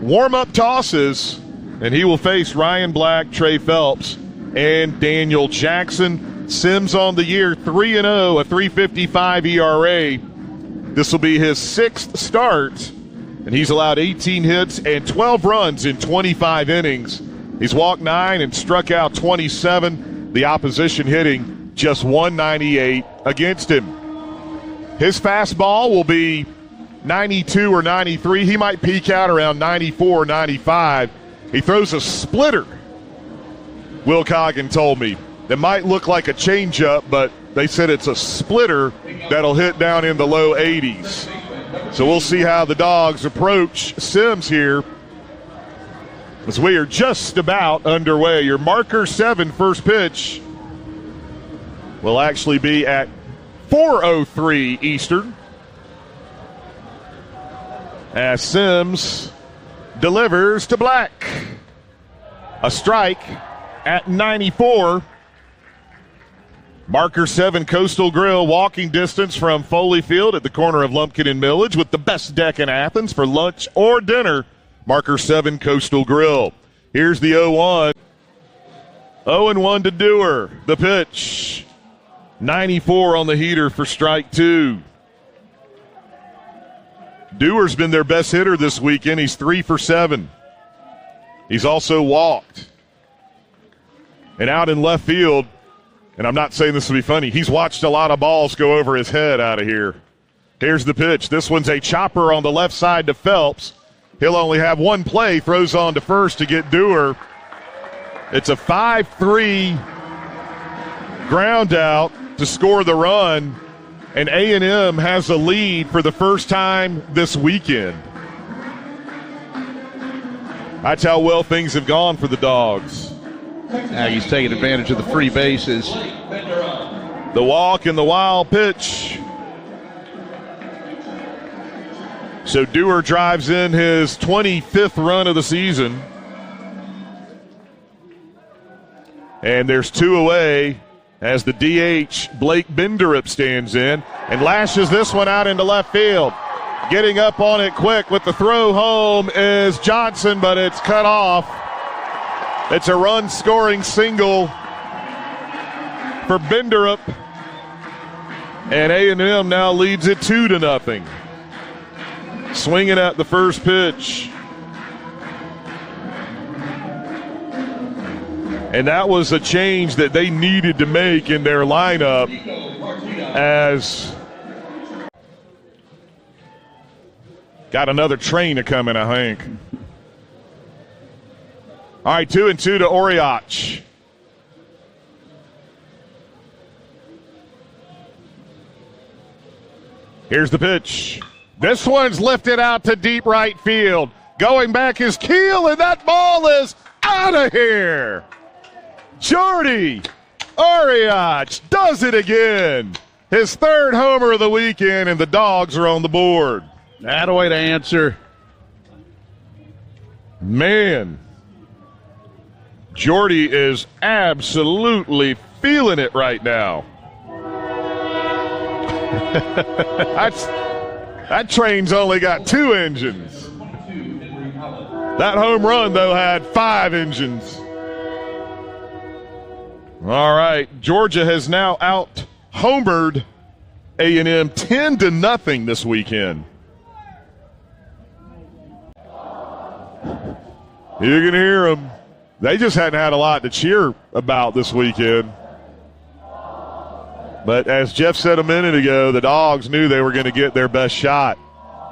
warm-up tosses, and he will face Ryan Black, Trey Phelps, and Daniel Jackson. Sims on the year, 3-0, a 3.55 ERA. This will be his 6th start, and he's allowed 18 hits and 12 runs in 25 innings. He's walked 9 and struck out 27. The opposition hitting just 198 against him. His fastball will be 92 or 93. He might peak out around 94 or 95. He throws a splitter, Will Coggin told me, that might look like a changeup, but they said it's a splitter that'll hit down in the low 80s. So we'll see how the Dogs approach Sims here as we are just about underway. Your marker 7 first pitch will actually be at 4:03 Eastern as Sims delivers to Black. A strike at 94. Marker 7 Coastal Grill, walking distance from Foley Field at the corner of Lumpkin and Millage, with the best deck in Athens for lunch or dinner. Marker 7 Coastal Grill. Here's the 0-1. 0-1 to Dewar. The pitch. 94 on the heater for strike 2. Dewar's been their best hitter this weekend. He's 3 for 7. He's also walked. And out in left field, and I'm not saying this to be funny, he's watched a lot of balls go over his head out of here. Here's the pitch. This one's a chopper on the left side to Phelps. He'll only have one play, throws on to first to get Dewar. It's a 5-3 ground out to score the run, and A&M has a lead for the first time this weekend. That's how well things have gone for the Dogs. Now he's taking advantage of the free bases. The walk and the wild pitch. So Dewar drives in his 25th run of the season. And there's 2 away as the DH, Blake Benderup, stands in and lashes this one out into left field. Getting up on it quick with the throw home is Johnson, but it's cut off. It's a run-scoring single for Benderup. And A&M now leads it 2-0. Swinging at the first pitch. And that was a change that they needed to make in their lineup, as got another train a coming, I think. All right, 2-2 to Oriach. Here's the pitch. This one's lifted out to deep right field. Going back is Keel, and that ball is out of here. Jordy Oriach does it again. His 3rd homer of the weekend, and the Dogs are on the board. That a way to answer. Man, Jordy is absolutely feeling it right now. That train's only got 2 engines. That home run, though, had 5 engines. All right, Georgia has now out-homered A&M 10-0 this weekend. You can hear them. They just hadn't had a lot to cheer about this weekend. But as Jeff said a minute ago, the Dogs knew they were going to get their best shot.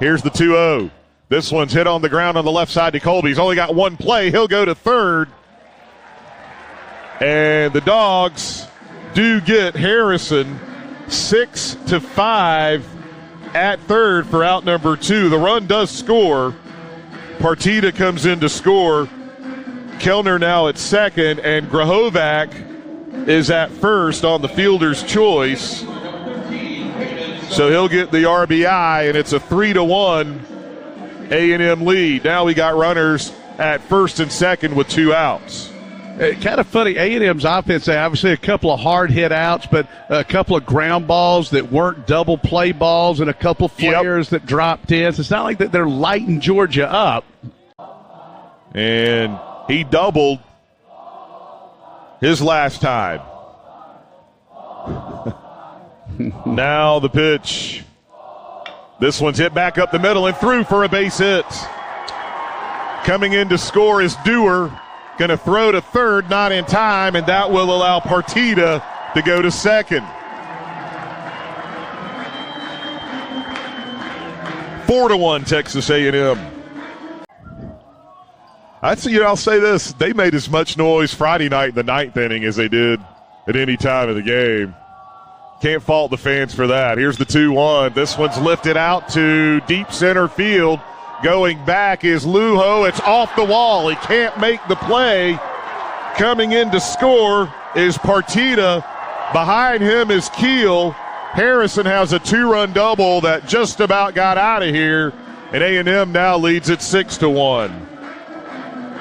Here's the 2-0. This one's hit on the ground on the left side to Colby. He's only got one play. He'll go to third. And the Dogs do get Harrison 6-5 at third for out number 2. The run does score. Partita comes in to score. Kellner now at second, and Grahovac is at first on the fielder's choice. So he'll get the RBI, and it's a 3-1 A&M lead. Now we got runners at first and second with 2 outs. Kind of funny, A&M's offense, obviously a couple of hard hit outs, but a couple of ground balls that weren't double play balls and a couple flares that dropped in. So it's not like that they're lighting Georgia up. And he doubled his last time. Now the pitch. This one's hit back up the middle and through for a base hit. Coming in to score is Dewar. Going to throw to third, not in time, and that will allow Partita to go to second. 4-1 Texas A&M. I'll say this. They made as much noise Friday night in the ninth inning as they did at any time of the game. Can't fault the fans for that. Here's the 2-1. This one's lifted out to deep center field. Going back is Lujo. It's off the wall. He can't make the play. Coming in to score is Partita. Behind him is Keel. Harrison has a 2-run double that just about got out of here. And A&M now leads it 6-1.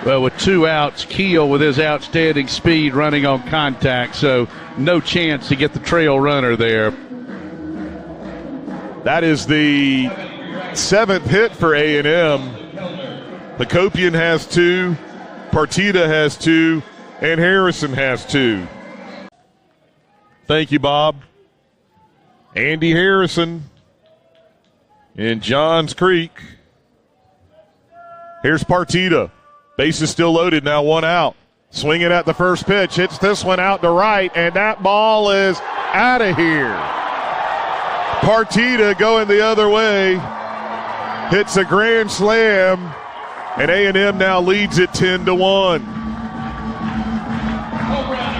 Well, with 2 outs, Keel with his outstanding speed running on contact, so no chance to get the trail runner there. That is the 7th hit for A&M. Hakopian has 2, Partita has 2, and Harrison has 2. Thank you, Bob. Andy Harrison in Johns Creek. Here's Partita. Base is still loaded, now 1 out. Swinging at the first pitch, hits this one out to right, and that ball is out of here. Partita going the other way, hits a grand slam, and A&M now leads it 10-1.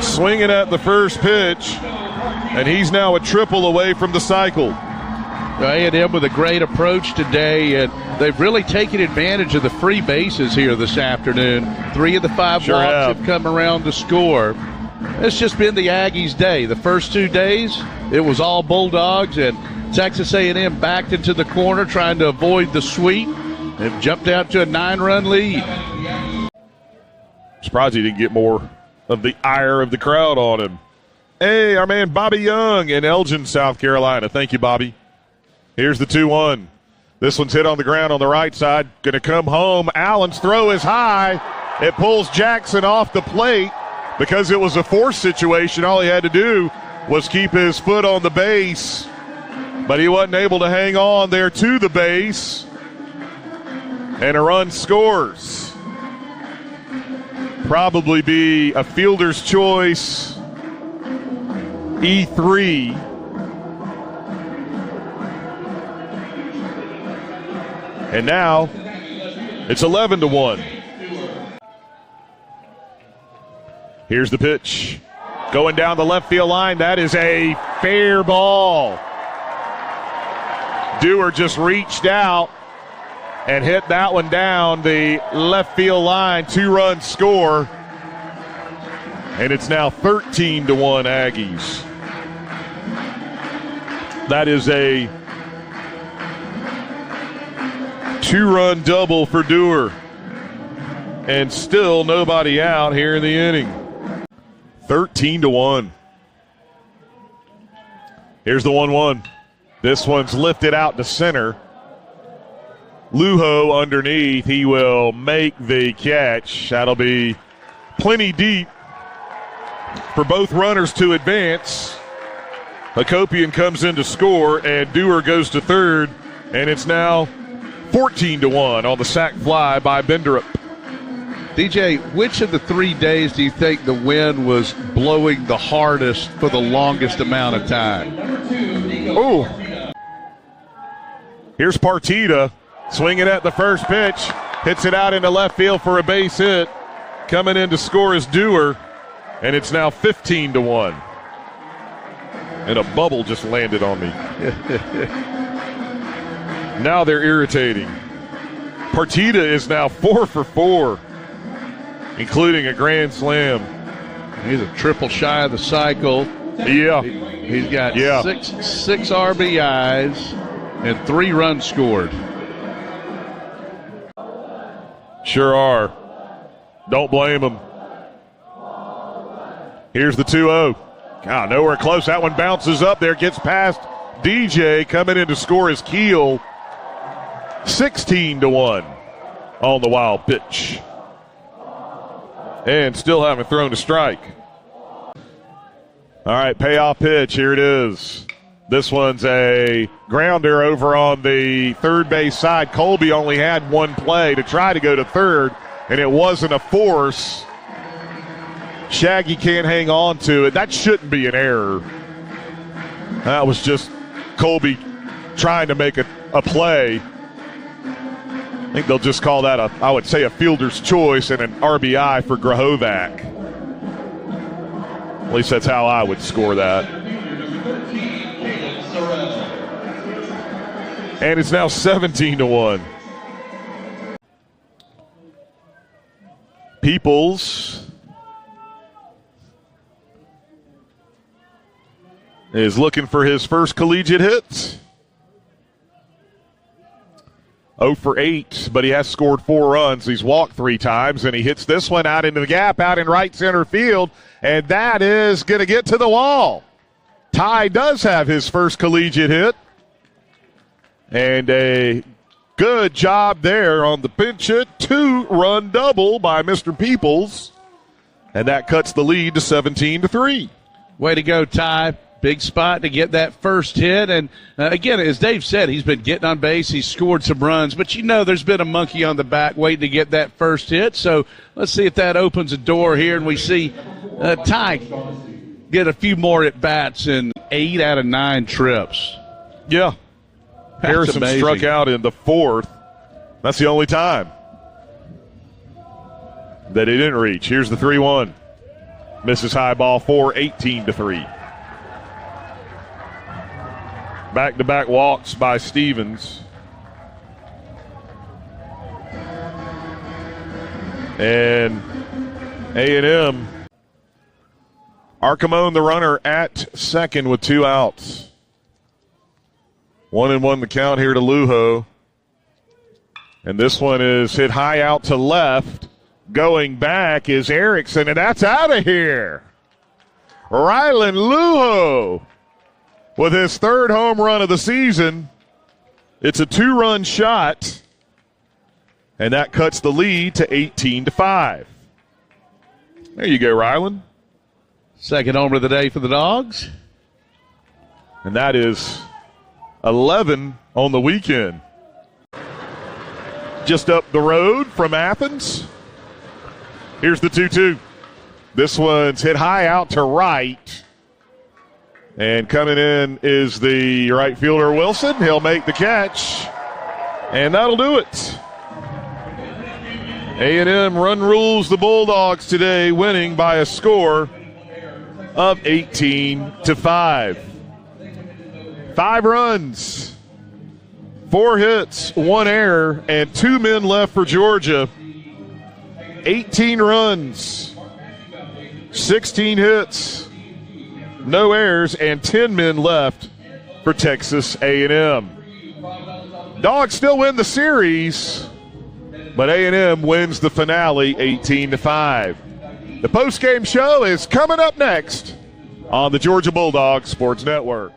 Swinging at the first pitch, and he's now a triple away from the cycle. A&M with a great approach today, and they've really taken advantage of the free bases here this afternoon. 3 of the 5 Sure walks have come around to score. It's just been the Aggies' day. The first 2 days, it was all Bulldogs, and Texas A&M backed into the corner trying to avoid the sweep and jumped out to a 9-run lead. Surprised he didn't get more of the ire of the crowd on him. Hey, our man Bobby Young in Elgin, South Carolina. Thank you, Bobby. Here's the 2-1. This one's hit on the ground on the right side. Going to come home. Allen's throw is high. It pulls Jackson off the plate because it was a force situation. All he had to do was keep his foot on the base, but he wasn't able to hang on there to the base. And a run scores. Probably be a fielder's choice. E3. And now it's 11-1. Here's the pitch. Going down the left field line. That is a fair ball. Dewar just reached out and hit that one down the left field line. 2-run score. And it's now 13-1 Aggies. That is a 2-run double for Dewar. And still nobody out here in the inning. 13-1. Here's the 1-1. This one's lifted out to center. Lujo underneath. He will make the catch. That'll be plenty deep for both runners to advance. Hakopian comes in to score, and Dewar goes to third, and it's now 14-1 on the sac fly by Benderup. DJ, which of the 3 days do you think the wind was blowing the hardest for the longest amount of time? Oh. Here's Partita swinging at the first pitch. Hits it out into left field for a base hit. Coming in to score is Dewar, and it's now 15-1. And a bubble just landed on me. Now they're irritating. Partita is now 4 for 4, including a grand slam. He's a triple shy of the cycle. Yeah. He's got six RBIs and 3 runs scored. Sure are. Don't blame him. Here's the 2-0. God, nowhere close. That one bounces up there, gets past DJ. Coming in to score is Keel. 16-1 on the wild pitch. and still haven't thrown a strike. All right, payoff pitch. Here it is. This one's a grounder over on the third base side. Colby only had one play to try to go to third, and it wasn't a force. Shaggy can't hang on to it. That shouldn't be an error. That was just Colby trying to make a play. I think they'll just call that I would say a fielder's choice and an RBI for Grahovac. At least that's how I would score that. And it's now 17-1. Peoples is looking for his first collegiate hit. 0 for 8, but he has scored 4 runs. He's walked 3 times, and he hits this one out into the gap, out in right center field, and that is going to get to the wall. Ty does have his first collegiate hit, and a good job there on the pinch hit. 2-run double by Mr. Peoples, and that cuts the lead to 17-3. Way to go, Ty. Big spot to get that first hit. And, again, as Dave said, he's been getting on base. He's scored some runs. But, there's been a monkey on the back waiting to get that first hit. So let's see if that opens a door here. And we see Ty get a few more at-bats in 8 out of 9 trips. Yeah. Harrison struck out in the 4th. That's the only time that he didn't reach. Here's the 3-1. Misses high ball 4, 18-3. Back-to-back walks by Stevens. And A&M, Arcamone the runner at second with 2 outs. 1-1 the count here to Lujo. And this one is hit high out to left. Going back is Erickson, and that's out of here. Rylan Lujo with his 3rd home run of the season. It's a 2-run shot, and that cuts the lead to 18-5. There you go, Rylan. Second homer of the day for the Dogs. And that is 11 on the weekend. Just up the road from Athens. Here's the 2-2. This one's hit high out to right. And coming in is the right fielder, Wilson. He'll make the catch, and that'll do it. A&M run rules the Bulldogs today, winning by a score of 18-5. 5 runs, 4 hits, 1 error, and 2 men left for Georgia. 18 runs, 16 hits, no errors, and 10 men left for Texas A&M. Dogs still win the series, but A&M wins the finale 18-5. The postgame show is coming up next on the Georgia Bulldogs Sports Network.